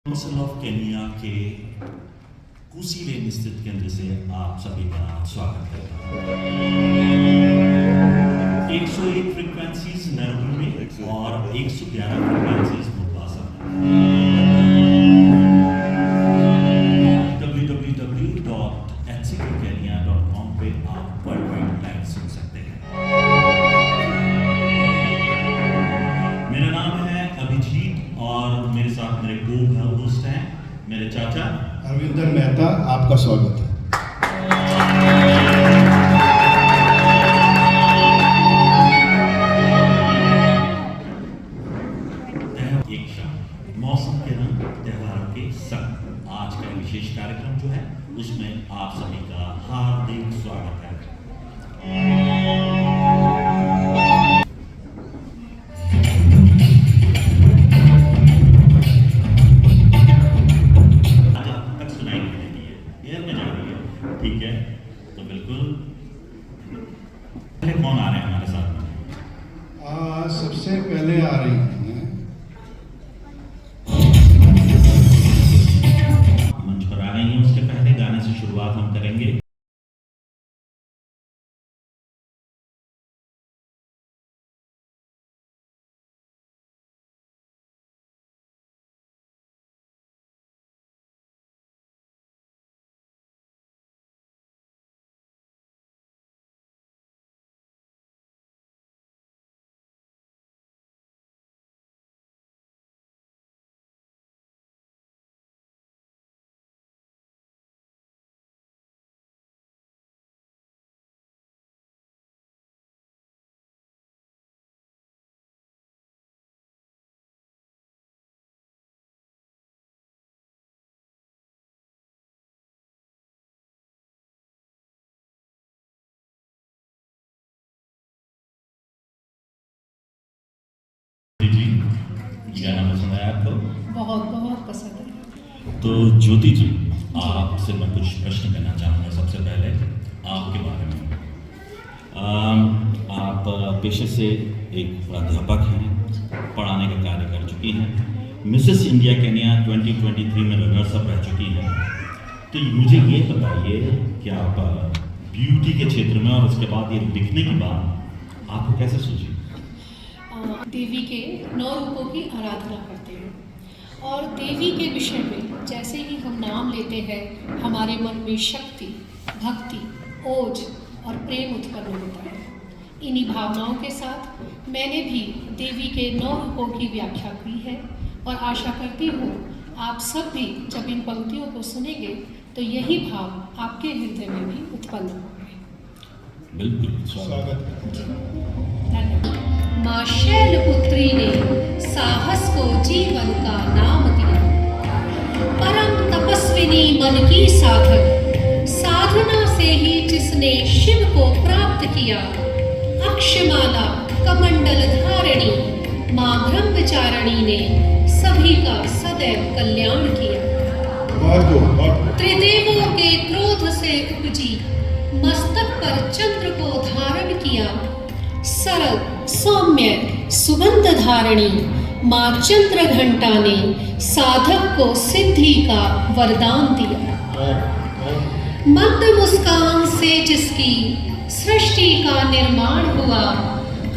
Council of Kenya के कुसी लेन स्थित केंद्र से आप सभी का स्वागत करता हूँ। 101 फ्रीक्वेंसीज नैरोबी में और 111 फ्रीक्वेंसीज मोम्बासा में। www.hckenya.com पे आप वर्ल्ड वाइड लाइव सुन सकते हैं। मेरा नाम है अभिजीत और मेरे साथ मेरे को-होस्ट हैं मेरे चाचा अरविंदर मेहता। आपका स्वागत है। एक शाम मौसम के रंग त्योहारों के संग आज का विशेष कार्यक्रम जो है उसमें आप सभी का हार्दिक स्वागत है। ठीक है, तो बिल्कुल कौन आ रहे हैं हमारे साथ में? सबसे पहले आ रही हैं मंच पर आ रही हैं। उसके पहले गाने से शुरुआत हम करेंगे। जी, गाना पसंद आया आपको? बहुत बहुत पसंद है। तो ज्योति जी, आपसे मैं कुछ प्रश्न करना चाहूँगा। सबसे पहले आपके बारे में, आप पेशे से एक अध्यापक हैं, पढ़ाने का कार्य कर चुकी हैं, मिसेस इंडिया केनिया 2023 में रनर्स अप रह चुकी हैं। तो मुझे ये बताइए कि आप ब्यूटी के क्षेत्र में और उसके बाद ये लिखने की बात आपको कैसे सूझी? देवी के 9 रूपों की आराधना करते हैं और देवी के विषय में जैसे ही हम नाम लेते हैं हमारे मन में शक्ति, भक्ति, ओज और प्रेम उत्पन्न होता है। इन्हीं भावनाओं के साथ मैंने भी देवी के 9 रूपों की व्याख्या की है और आशा करती हूँ आप सब भी जब इन पंक्तियों को सुनेंगे तो यही भाव आपके हृदय में भी उत्पन्न होंगे। बिल्कुल स्वागत। धन्यवाद। माँ शैलपुत्री ने साहस को जीवन का नाम दिया, परम तपस्विनी मन की साधक, साधना से ही जिसने शिव को प्राप्त किया। अक्षमाला कमंडल धारिणी माँ ब्रह्मचारिणी ने सभी का सदैव कल्याण किया। त्रिदेवों के क्रोध से उपजी मस्तक पर चंद्र को धारण किया। सरल सौम्य सुगंध धारणी माँ चंद्र घंटा ने साधक को सिद्धि का वरदान दिया। मंद मुस्कान से जिसकी सृष्टि का निर्माण हुआ,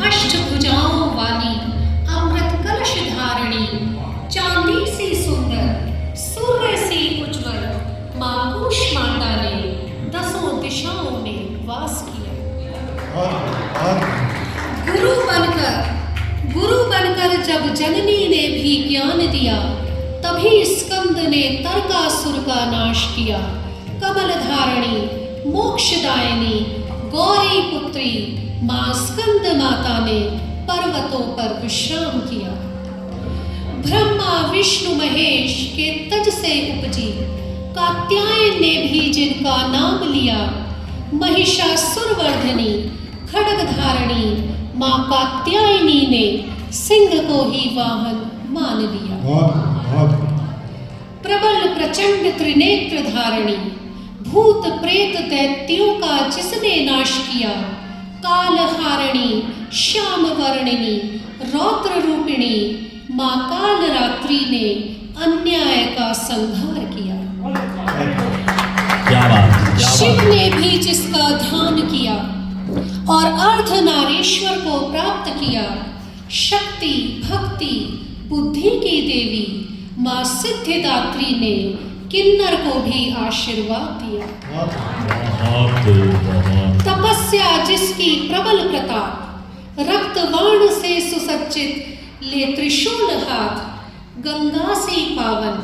अष्टभुजाओं वाली अमृत कलश धारणी, चांदी सी सुंदर सूर्य सी उज्ज्वल माँ कूष्मांडा ने 10 दिशाओं में वास किया। गुरु बनकर जब जननी ने भी ज्ञान दिया, तभी स्कंद ने तर्कासुर का नाश किया। कमल धारणी मोक्षदायिनी गौरी पुत्री माँ स्कंद माता ने पर्वतों पर विश्राम किया। ब्रह्मा विष्णु महेश के तज से उपजी, कात्यायन ने भी जिनका नाम लिया। महिषासुरवर्धिनी खड्ग धारणी माँ कात्यायनी ने सिंह को ही वाहन मान लिया। प्रबल प्रचंड त्रिनेत्र धारणी भूत प्रेत दैत्यों का जिसने नाश किया। काल हारिणी श्याम वर्णिनी रौद्र रूपिणी माँ काल रात्रि ने अन्याय का संहार किया। क्या बात, शिव ने भी जिसका ध्यान किया और अर्धनारीश्वर को प्राप्त किया, शक्ति भक्ति बुद्धि की देवी माँ सिद्धिदात्री ने किन्नर को भी आशीर्वाद दिया। तपस्या जिसकी प्रबल प्रताप, रक्तवाण से सुसज्जित ले त्रिशूल हाथ, गंगा से पावन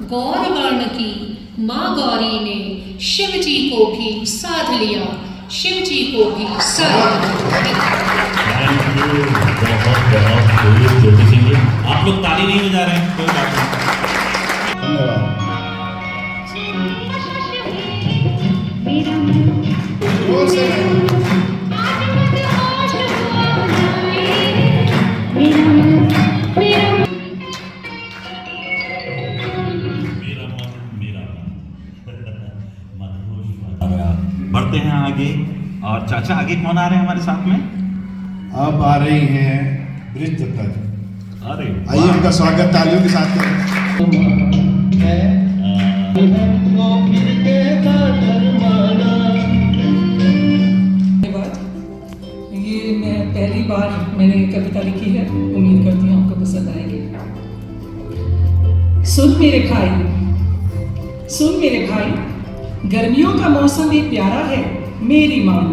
गौरवर्ण की माँ गौरी ने शिव जी को भी साध लिया, शिव जी को भी साध लिया। बहुत ज्योति सिंह जी, आप लोग ताली नहीं बजा रहे हैं, कोई बात नहीं। धन्यवाद। जोर से बढ़ते हैं आगे। और चाचा आगे कौन आ रहे हैं हमारे साथ में? अब आ रही हैं ब्रिज दत्ता जी। अरे आइए उनका स्वागत तालियों के साथ करें। ये मैं पहली बार मैंने कविता लिखी है, उम्मीद करती हूँ आपको पसंद आएगी। सुन मेरे भाई, सुन मेरे भाई, गर्मियों का मौसम भी प्यारा है मेरी माँ।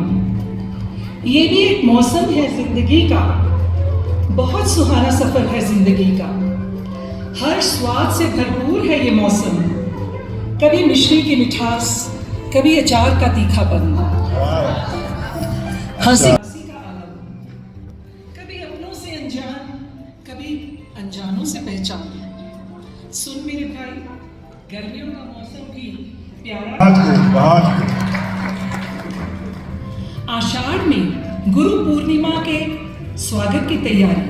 ये भी एक मौसम है जिंदगी का, बहुत सुहाना सफर है जिंदगी का। हर स्वाद से भरपूर है ये मौसम, कभी मिश्री की मिठास, कभी अचार का तीखापन, हंसी का आनंद, कभी अपनों से अनजान, कभी अनजानों से पहचान। सुन मेरे भाई, गर्मियों का मौसम भी प्यारा। बहुत आषाढ़ में गुरु पूर्णिमा के स्वागत की तैयारी,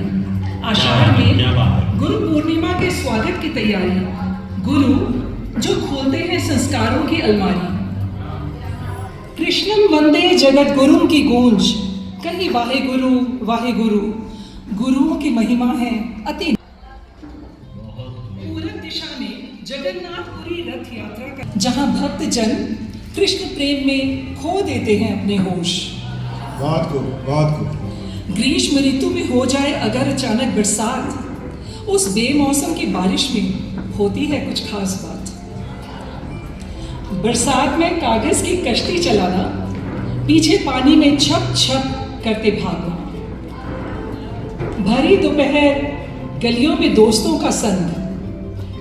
आषाढ़ क्या बात में है। गुरु पूर्णिमा के स्वागत की तैयारी, गुरु जो खोलते हैं संस्कारों की अलमारी। कृष्णम वंदे जगत गुरुम की गूंज, कहीं वाहे गुरु, गुरुओं की महिमा है अति। पूरब दिशा में जगन्नाथपुरी रथ यात्रा का, जहां भक्त जन कृष्ण प्रेम में खो देते हैं अपने होश। बहुत खूब, बहुत खूब। ग्रीष्म ऋतु में हो जाए अगर अचानक बरसात, उस बेमौसम की बारिश में होती है कुछ खास बात। बरसात में कागज की कश्ती चलाना, पीछे पानी में छप छप करते भागना। भरी दोपहर गलियों में दोस्तों का संग,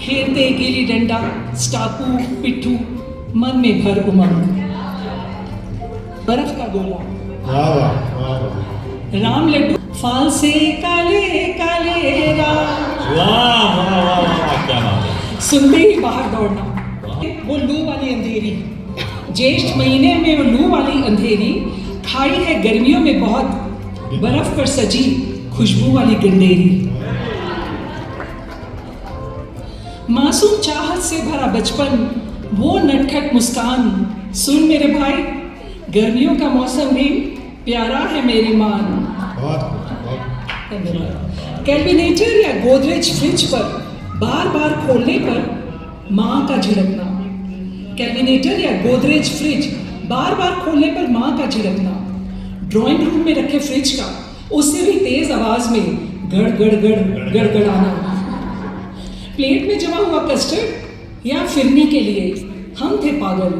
खेलते गिल्ली डंडा, स्टापू, पिट्ठू, मन में भर उमंग। बर्फ का गोला, वाह वाह वाह वाह। राम लड्डू, फाल से काले काले राम। वाह वाह वाह वाह, क्या बात है। सुनते ही बाहर दौड़ना, वो लू वाली अंधेरी, ज्येष्ठ महीने में वो लू वाली अंधेरी, खाई है गर्मियों में बहुत बर्फ पर सजी खुशबू वाली गंडेरी। मासूम चाहत से भरा बचपन, वो नटखट मुस्कान। सुन मेरे भाई, गर्मियों का मौसम भी प्यारा है मेरी मान। बहुत खूब, बहुत। धन्यवाद। कैल्विनेटर या गोदरेज फ्रिज पर बार बार खोलने पर माँ का झिड़कना, कैल्विनेटर या गोदरेज फ्रिज बार बार खोलने पर माँ का झिड़कना। ड्राइंग रूम में रखे फ्रिज का उससे भी तेज आवाज में गड़ गड़ गड़ गड़गड़ाना। प्लेट में जमा हुआ कस्टर्ड या फिरनी के लिए हम थे पागल,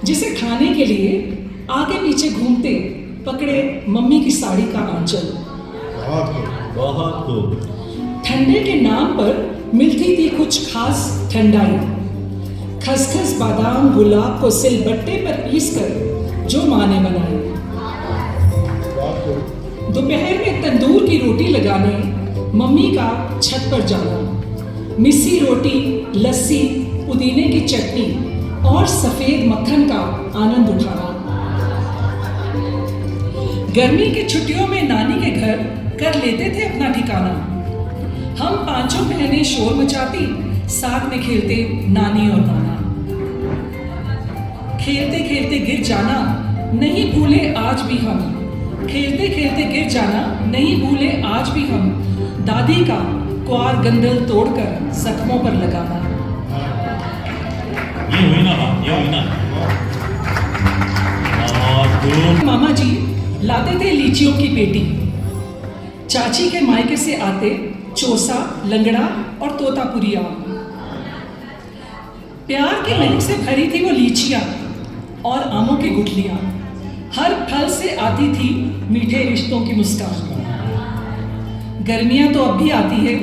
जिसे खाने के लिए आगे पीछे घूमते पकड़े मम्मी की साड़ी का आंचल। बहुत खूब, बहुत खूब। ठंडे के नाम पर मिलती थी कुछ खास ठंडाई, खसखस बादाम गुलाब को सिलबट्टे पर पीसकर जो माँ ने बनाई। बहुत खूब। दोपहर में तंदूर की रोटी लगाने मम्मी का छत पर जाना, मिस्सी रोटी, लस्सी, पुदीने की चटनी और सफेद मक्खन का आनंद उठाना। गर्मी की छुट्टियों में नानी के घर कर लेते थे अपना ठिकाना। हम पांचों बहनें शोर मचाती, साथ में खेलते नानी और नाना। खेलते खेलते गिर जाना नहीं भूले आज भी हम, खेलते खेलते गिर जाना नहीं भूले आज भी हम। दादी का क्वार गंदल तोड़कर जख्मों पर लगाना। ये हुई ना बात, ये हुई ना। और तुम मामा जी लाते थे लीचियों की पेटी, चाची के मायके से आते चोसा, लंगड़ा और तोतापुरी आम। प्यार की महक से भरी थी वो लीचियां और आमों की गुठलियां। हर फल से आती थी मीठे रिश्तों की मुस्कान। गर्मियां तो अब भी आती है,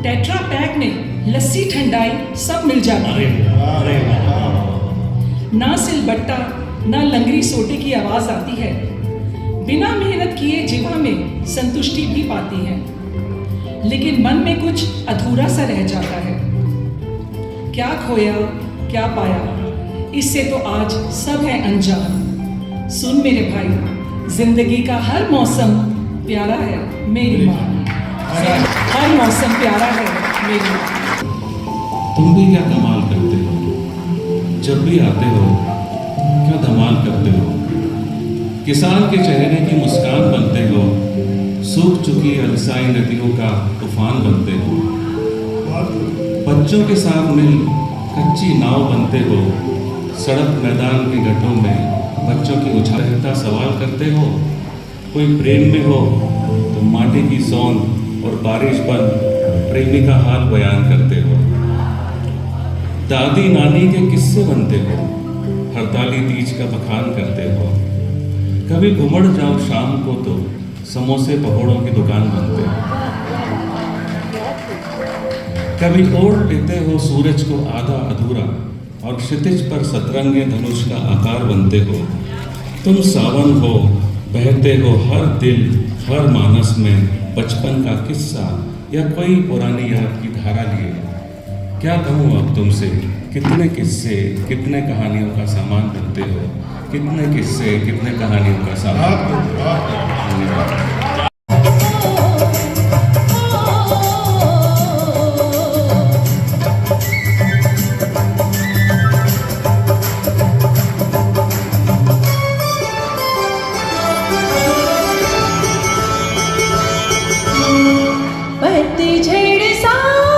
टेट्रा पैक में लस्सी ठंडाई सब मिल जाती अरे है। अरे ना सिलबट्टा ना लंगरी सोटे की आवाज आती है। बिना मेहनत किए जीवा में संतुष्टि भी पाती है, लेकिन मन में कुछ अधूरा सा रह जाता है। क्या खोया क्या पाया, इससे तो आज सब है अनजान। सुन मेरे भाई, जिंदगी का हर मौसम प्यारा है मेरी माँ। हर मौसम प्यारा है मेरी माँ। तुम भी क्या कमाल करते हो, जब भी आते हो क्या धमाल करते हो। किसान के चेहरे की मुस्कान बनते हो, सूख चुकी अलसाई नदियों का तूफान बनते हो। बच्चों के साथ मिल कच्ची नाव बनते हो, सड़क मैदान के गड्ढों में बच्चों की उछालता सवाल करते हो। कोई प्रेम में हो तो माटी की सौंध और बारिश पर प्रेमी का हाल बयान करते हो। दादी नानी के किस्से बनते हो, हड़ताली तीज का बखान करते हो। कभी घुमड़ जाओ शाम को तो समोसे पकौड़ों की दुकान बनते हो। कभी ओढ़ लेते हो सूरज को आधा अधूरा और क्षितिज पर सतरंगे धनुष का आकार बनते हो। तुम सावन हो, बहते हो हर दिल हर मानस में बचपन का किस्सा या कोई पुरानी याद की धारा लिए। क्या कहूँ अब तुमसे, कितने किस्से कितने कहानियों का सामान बनते हो। कितने किस्से कितने कहानियों का सामान। धन्यवाद। पतझड़ सावन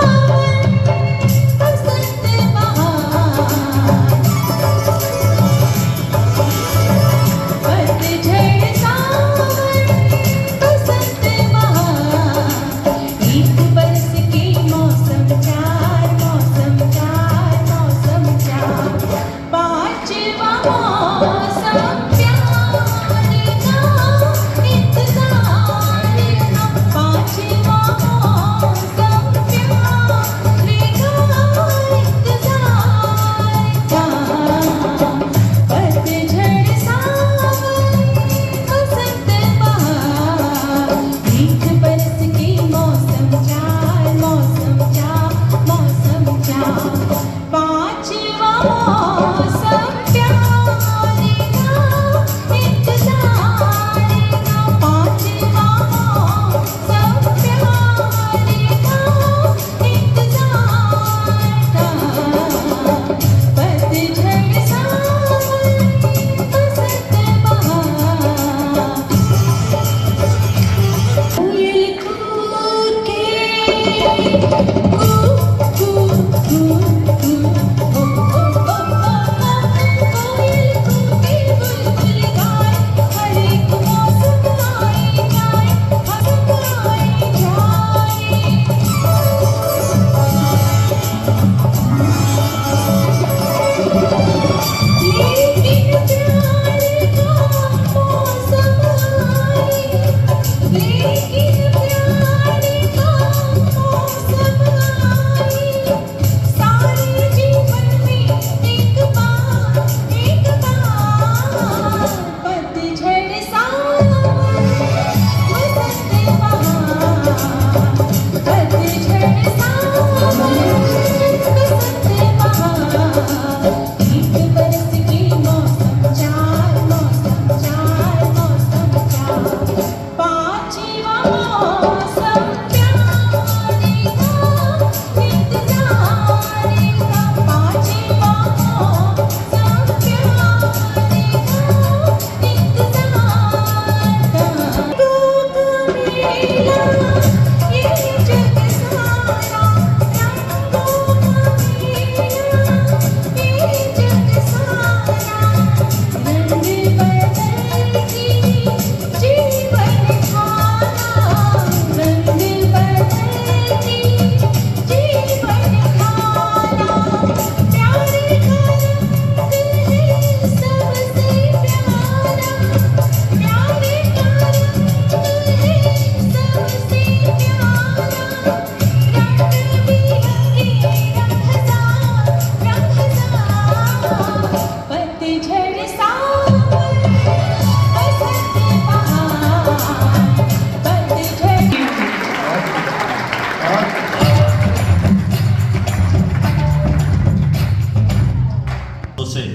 से,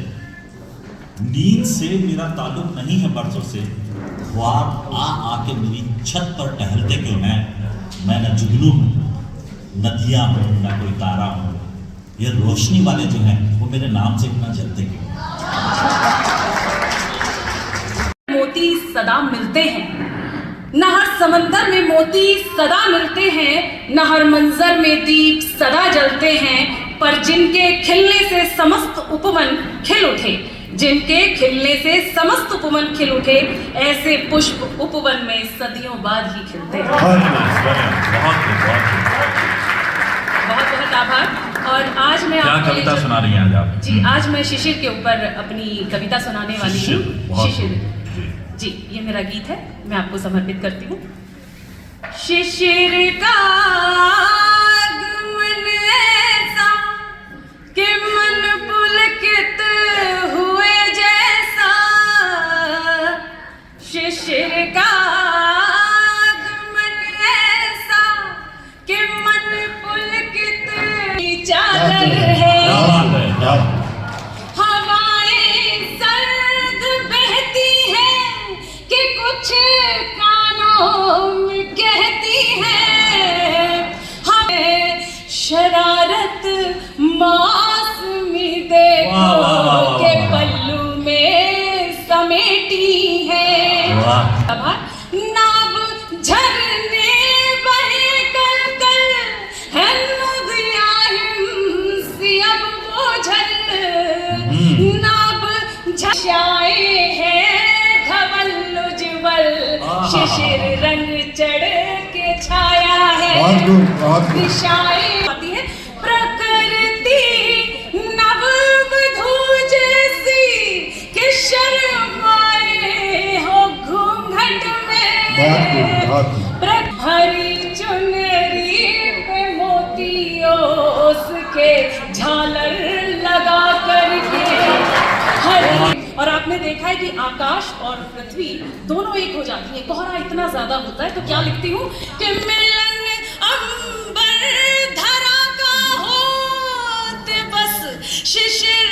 नींद से मेरा ताल्लुक नहीं है बरसों से। ख्वाब आके मेरी छत पर टहलते क्यों हैं? मैं न जुगनू हूँ, न दिया हूँ, न कोई तारा हूँ। ये रोशनी वाले जो हैं वो मेरे नाम से इतना जलते क्यों? मोती सदा मिलते हैं, न हर समंदर में मोती सदा मिलते हैं, न हर मंजर में दीप सदा जलते हैं। पर जिनके खिलने से समस्त उपवन खिल उठे, जिनके खिलने से समस्त उपवन खिल उठे, ऐसे पुष्प उपवन में सदियों बाद ही खिलते हैं। बहुत बहुत आभार। और आज मैं क्या आपके कविता लिए सुना रही हैं आज आप? जी, आज मैं शिशिर के ऊपर अपनी कविता सुनाने वाली हूँ। शिशिर जी, ये मेरा गीत है, मैं आपको समर्पित करती हूँ। शिशिर का आगमन ऐसा कि मन पुलकित हुए जैसा, शिशिर का आगमन ऐसा कि मन पुलकित चादर है। हवाएं सर्द बहती हैं कि कुछ कानों में कहती हैं, हमें शरारत मौसमी देखो के पल्लू में समेटी है। नाब झरने बहे कल कल है, नदियाँ हिमसी अब बोझल, नाब झशाए हैं धवल उज्ज्वल, शिशिर रंग चढ़ के छाया है। दिशाएं आती है प्रकृति नववधू जैसी कि शर्माए हो घूंघट में, भरी चुनरी पे मोतियों के झालर लगा करके हर। और आपने देखा है कि आकाश और पृथ्वी दोनों एक हो जाती है। कोहरा इतना ज्यादा होता है तो क्या लिखती हूँ कि मिलन अंबर धरा का होते बस शिशिर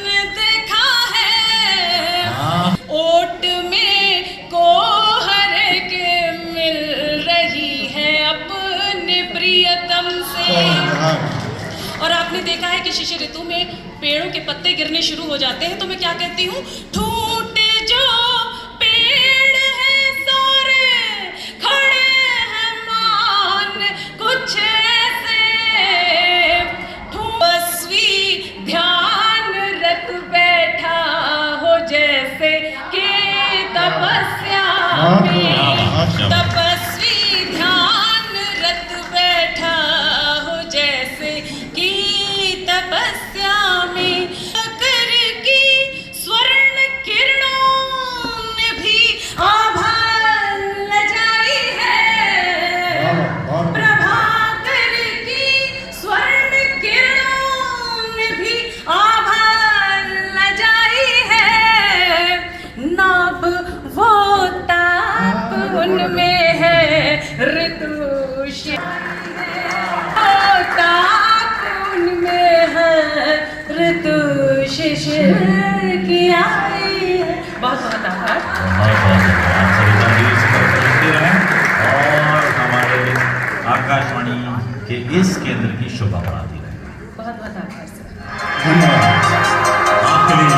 ने देखा है, ओट में कोहर के मिल रही है अपने प्रियतम से। और आपने देखा है कि शिशिर ऋतु में पेड़ों के पत्ते गिरने शुरू हो जाते हैं तो मैं क्या कहती हूँ, टूटे जो पेड़ हैं सारे खड़े हैं मान कुछ ऐसे, बसवी ध्यान रत बैठा हो जैसे कि तपस्या में, तपस्वी ध्यान रत बैठा हो जैसे कि तपस्या में। कर की स्वर्ण किरणों में भी आभा लजाई है, प्रभाकर की स्वर्ण किरणों में भी आभा लजाई है, नाब वो ताप उनमें है ऋतु ऋतु शिशिर की आई है। बहुत बहुत आभार। और हमारे आकाशवाणी के इस केंद्र की शोभा बढ़ाती रहे। बहुत बहुत आभार सर। आपके लिए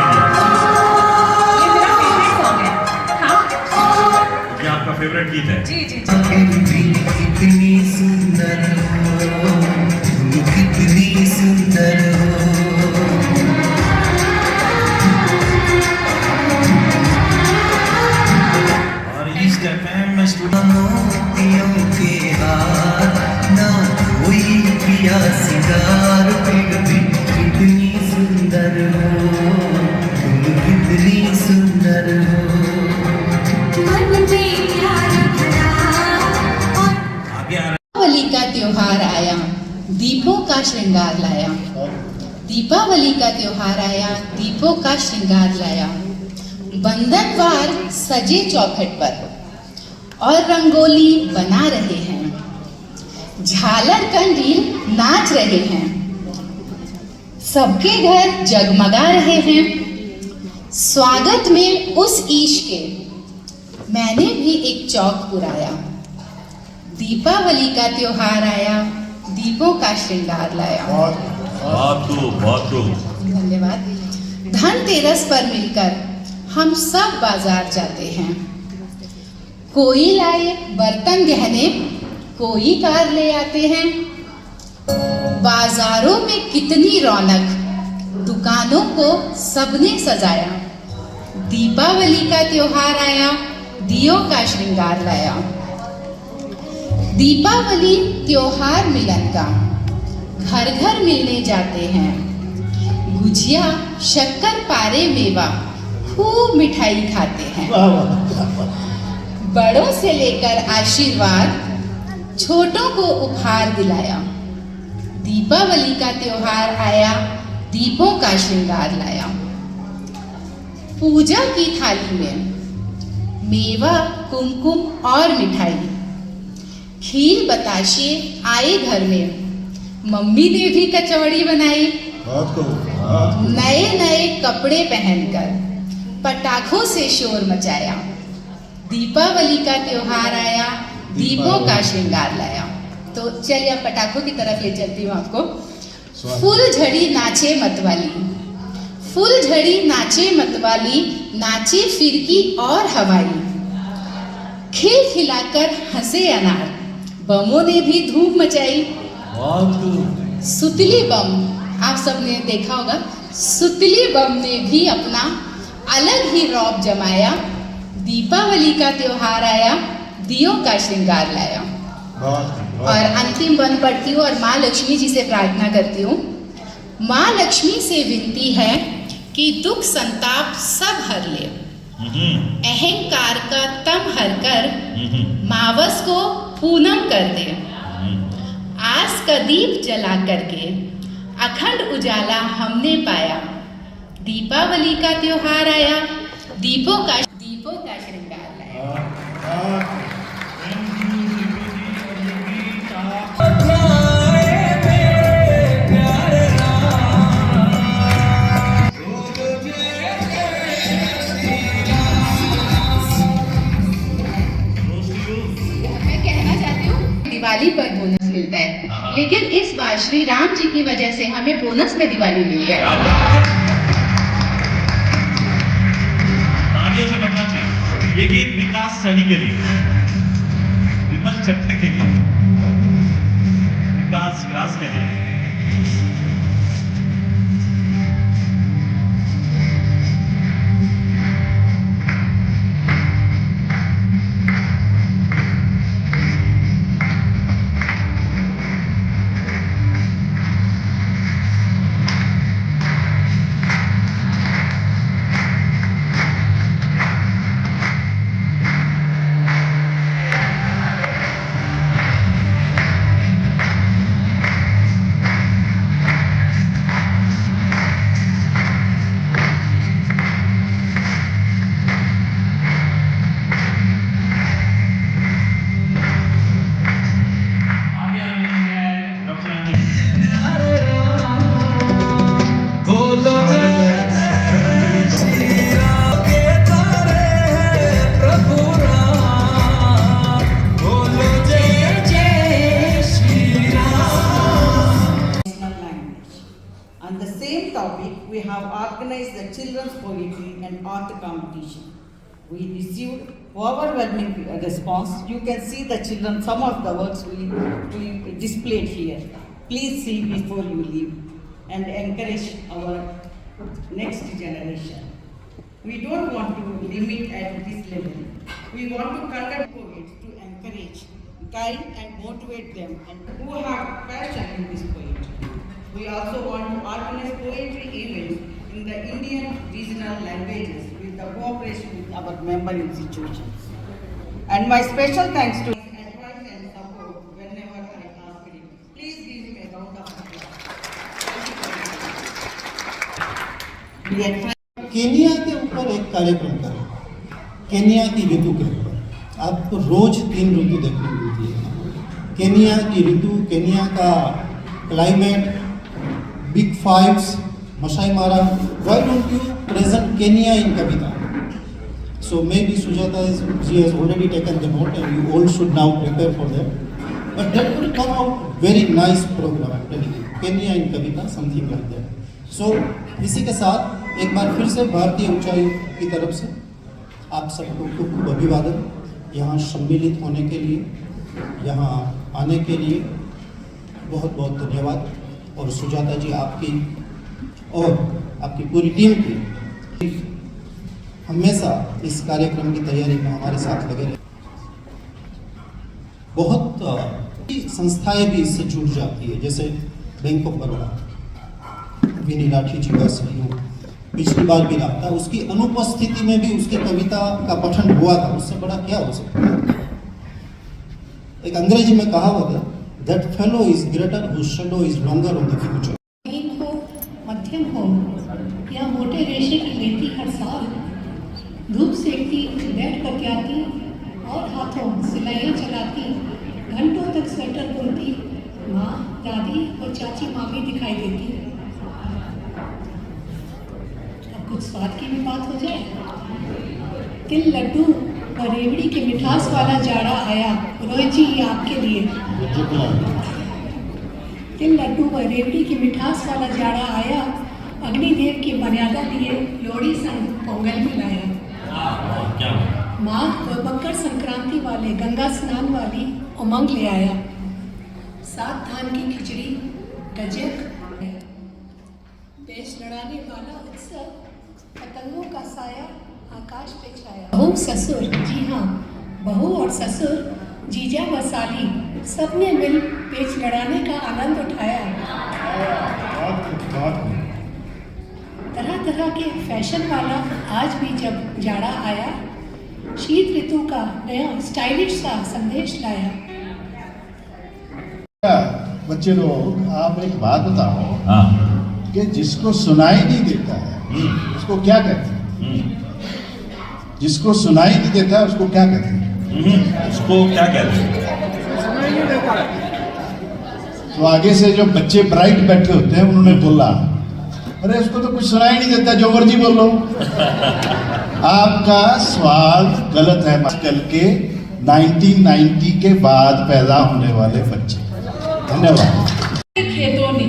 ये मेरा फेवरेट सॉन्ग है। हाँ, ये आपका फेवरेट गीत है? जी जी जी। कितनी सुंदर हो, कितनी सुंदर हो, और ईस्ट एफएम में मोतियों के हार, ना कोई किया सिंगार, फिर भी कितनी सुंदर हो, तुम कितनी सुंदर हो। दीपावली का त्योहार आया, दीपों का श्रृंगार लाया। दीपावली का त्योहार आया, दीपों का श्रृंगार लाया। बंधनवार सजे चौखट पर और रंगोली बना रहे हैं, झालर कंडील नाच रहे हैं। सबके घर जगमगा रहे हैं स्वागत में उस ईश के। मैंने भी एक चौक पुराया, दीपावली का त्योहार आया, दीपों का श्रृंगार लाया। बहुत धन्यवाद। धनतेरस पर मिलकर हम सब बाजार जाते हैं। कोई लाए बर्तन गहने, कोई कार ले आते हैं। बाजारों में कितनी रौनक, दुकानों को सबने सजाया। दीपावली का त्योहार आया, दियों का श्रृंगार लाया। दीपावली त्योहार मिलन का, घर घर मिलने जाते हैं। गुजिया, शक्कर पारे, मेवा, खूब मिठाई खाते हैं। बड़ों से लेकर आशीर्वाद, छोटों को उपहार दिलाया। दीपावली का त्योहार आया, दीपों का श्रृंगार लाया। पूजा की थाली में मेवा, कुमकुम और मिठाई, खीर बताशे आए घर में। मम्मी ने भी कचौड़ी बनाई। नए नए कपड़े पहनकर पटाखों से शोर मचाया। दीपावली का त्योहार आया, दीपों का श्रृंगार लाया। तो चलिए अब पटाखों की तरफ ले चलती हूँ आपको। फूल झड़ी नाचे मतवाली, फूल झड़ी नाचे मतवाली, नाचे फिरकी और हवाई। खिल खिलाकर हंसे अनार, बमों ने भी धूम मचाई। सुतली बम, आप सबने देखा होगा, सुतली बम ने भी अपना अलग ही रौब जमाया। दीपावली का त्योहार आया, दियों का श्रृंगार लाया। और अंतिम वन पढ़ती हूँ और माँ लक्ष्मी जी से प्रार्थना करती हूँ। माँ लक्ष्मी से विनती है कि दुख संताप सब हर ले, अहंकार का तम हर कर, मावस को पूनम कर दे। आस का दीप जला करके अखंड उजाला हमने पाया। दीपावली का त्योहार आया, दीपों का श्रृंगार लाया। दिवाली पर बोनस मिलता है, लेकिन इस बार श्री राम जी की वजह से हमें बोनस में दिवाली मिल गया। ये गीत विकास सही के लिए, विमल चट्टे के लिए, विकास व्यास के लिए। On the same topic, we have organized the children's poetry and art competition. We received overwhelming response. You can see the children, some of the works we displayed here. Please see before you leave and encourage our next generation. We don't want to limit at this level. We want to conduct poets to encourage, guide and motivate them and who have passion in this poetry. We also want to organize poetry events in the Indian regional languages with the cooperation with our member institutions. And my special thanks to his advice and support whenever I ask him. Please give him a round of applause. Thank you. Kenya के ऊपर एक कार्यक्रम करें, Kenya की ऋतु के ऊपर। आपको रोज 3 ऋतु देखने मिलती है। केनिया की ऋतु, केनिया का climate Big Fives, Masai Mara. Why don't you present Kenya in Kavita? So maybe Sujata she has already taken the note and you all should now prepare for that. But that will come out very nice program, I'm telling you. Kenya in Kavita, something like that. So इसी के साथ एक बार फिर से भारतीय उच्चायोग की तरफ से आप सबको खूब खूब अभिवादन, यहाँ सम्मिलित होने के लिए, यहाँ आने के लिए बहुत बहुत धन्यवाद। और सुजाता जी आपकी और आपकी पूरी टीम की हमेशा इस कार्यक्रम की तैयारी में हमारे साथ लगे रहे। बहुत संस्थाएं भी इससे जुड़ जाती है, जैसे बैंक ऑफ बड़ौदा, विनी राठी जी का सहयोग पिछली बार भी रहा था, उसकी अनुपस्थिति में भी उसकी कविता का पठन हुआ था, उससे बड़ा क्या हो सकता है। एक अंग्रेजी में कहावत है, that fellow is greater whose shadow is longer on the future। महीन हो, मध्यम हो या मोटे रेशे की लेती हर साल, धूप सेकती, बैठ कर जाती और हाथों सिलाइयाँ चलाती, घंटों तक स्वेटर बुनती, माँ, दादी और चाची माँ भी दिखाई देती। अब कुछ स्वाद की भी बात हो जाए। तिल लड्डू और रेवड़ी के मिठास वाला जाड़ा आया, रोहित जी ये आपके लिए। तिल लड्डू और रेवड़ी की मिठास वाला जाड़ा आया, अग्निदेव की मर्यादा लिए लोहड़ी संग पोंगल मिलाया। क्या माघ और मकर संक्रांति वाले गंगा स्नान वाली उमंग ले आया। 7 धान की खिचड़ी, गजक, पेश लड़ाने वाला उत्सव, पतंगों का साया आकाश पे छाया। बहू ससुर, जी हाँ, बहू और ससुर, जीजा व साली, सबने मिल पेच लड़ाने का आनंद उठाया। तरह तरह के फैशन वाला आज भी जब जाड़ा आया, शीत ऋतु का नया स्टाइलिश सा संदेश लाया। बच्चे लोग, आप एक बात बताओ हाँ कि जिसको सुनाई नहीं देता है उसको क्या कहते हैं? जिसको सुनाई नहीं देता है उसको क्या कहते हैं? उसको क्या कहते हैं? तो आगे से जो बच्चे ब्राइट बैठे होते हैं उन्होंने बोला, अरे उसको तो कुछ सुनाई नहीं देता, जो मर्जी बोलो। आपका सवाल गलत है। आजकल के 1990 के बाद पैदा होने वाले बच्चे। धन्यवाद। खेतों ने,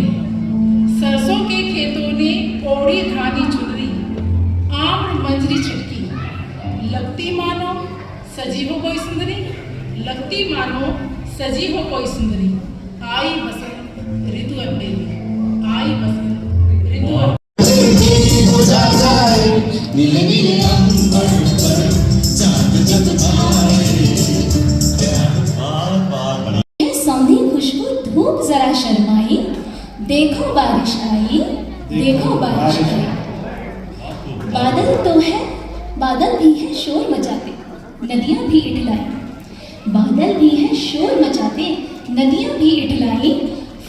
सरसों के खेतों ने ओढ़ी धानी चुनरी, आम मंजरी छिटकी, लगती मानो सजी हो कोई सुंदरी, लगती मानो सजी हो कोई सुंदरी, आई बसंत ऋतु अंधेरी, आई बसंत ऋतु अंधेरी। सौंधी खुशबू धूप जरा शर्माई, देखो बारिश आई, देखो बारिश आई। बादल तो है, बादल भी है शोर मचाते, नदियां भी इठलाई। बादल भी है शोर मचाते, नदियां भी इठलाई।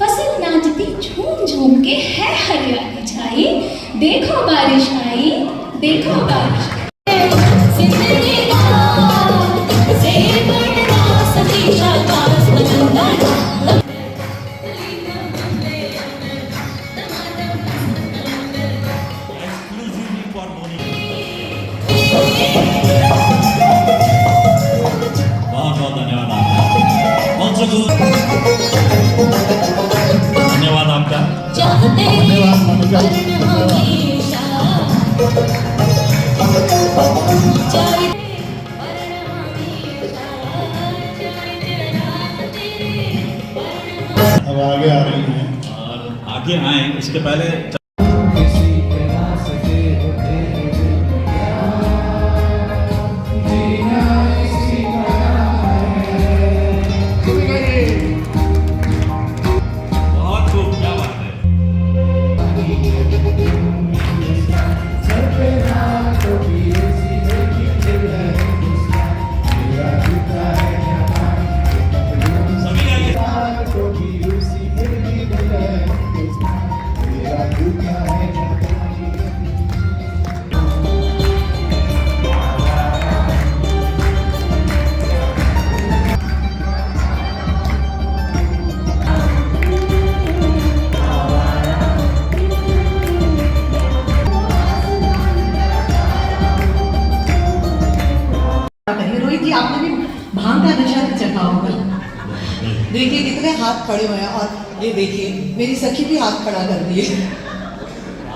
फसल नाचती झूम झूम के है हरियाली छाई, देखो बारिश आई, देखो बारिश आई। बहुत बहुत धन्यवाद आपका। धन्यवाद आपका। धन्यवाद मोनिका। अब आगे आ रही हैं। और आगे आए इसके पहले बहुत खूब, क्या बात है। सभी गाइए। देखिए कितने हाथ खड़े हुए हैं, और ये देखिए मेरी सखी भी हाथ खड़ा कर रही है।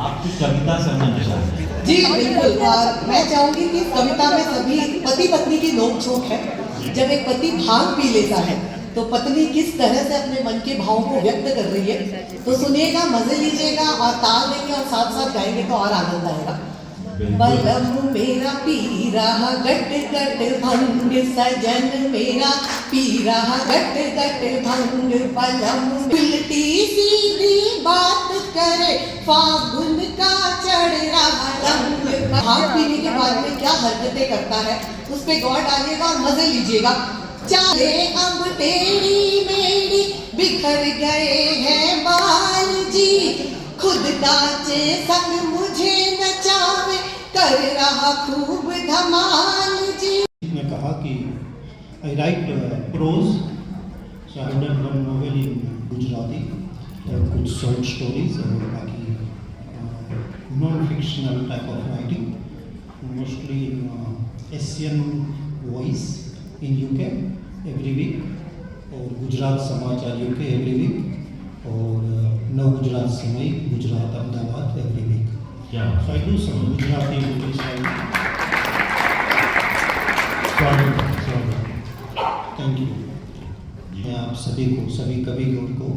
आपकी कविता से हमें नशा है। जी बिल्कुल, और मैं चाहूंगी कि कविता में सभी पति पत्नी की नोक-झोंक है। जब एक पति भांग पी लेता है तो पत्नी किस तरह से अपने मन के भावों को व्यक्त कर रही है, तो सुनिएगा, मजे लीजिएगा और ताल देंगे और साथ साथ गाएंगे तो और आनंद आएगा। बलम मेरा पी रहा गट गट भंग, सजन मेरा पी रहा गट गट भंग, बलम उल्टी सीधी बात करे, फागुन का चढ़ रहा रंग। भांग पीने के बाद में क्या हरकतें करता है उस पे गौर डालिएगा और मजे लीजिएगा। चाले अब तेरी मेरी बिखर गए हैं बाल जी, खुद नाचे संग मुझे नचावे, कर रहा खूब धमाल जी। ने कहा कि I write prose, so I have done one novel in Gujarati, कुछ शॉर्ट स्टोरीज और बाकी non fictional type of writing, mostly in Asian voice in UK every week, और गुजरात समाचार यूके एवरी वीक, और नव गुजरात समय गुजरात अहमदाबाद एवरी वीक। क्या So I do some Gujarati movies. Thank you. मैं आप सभी को, सभी कवियों को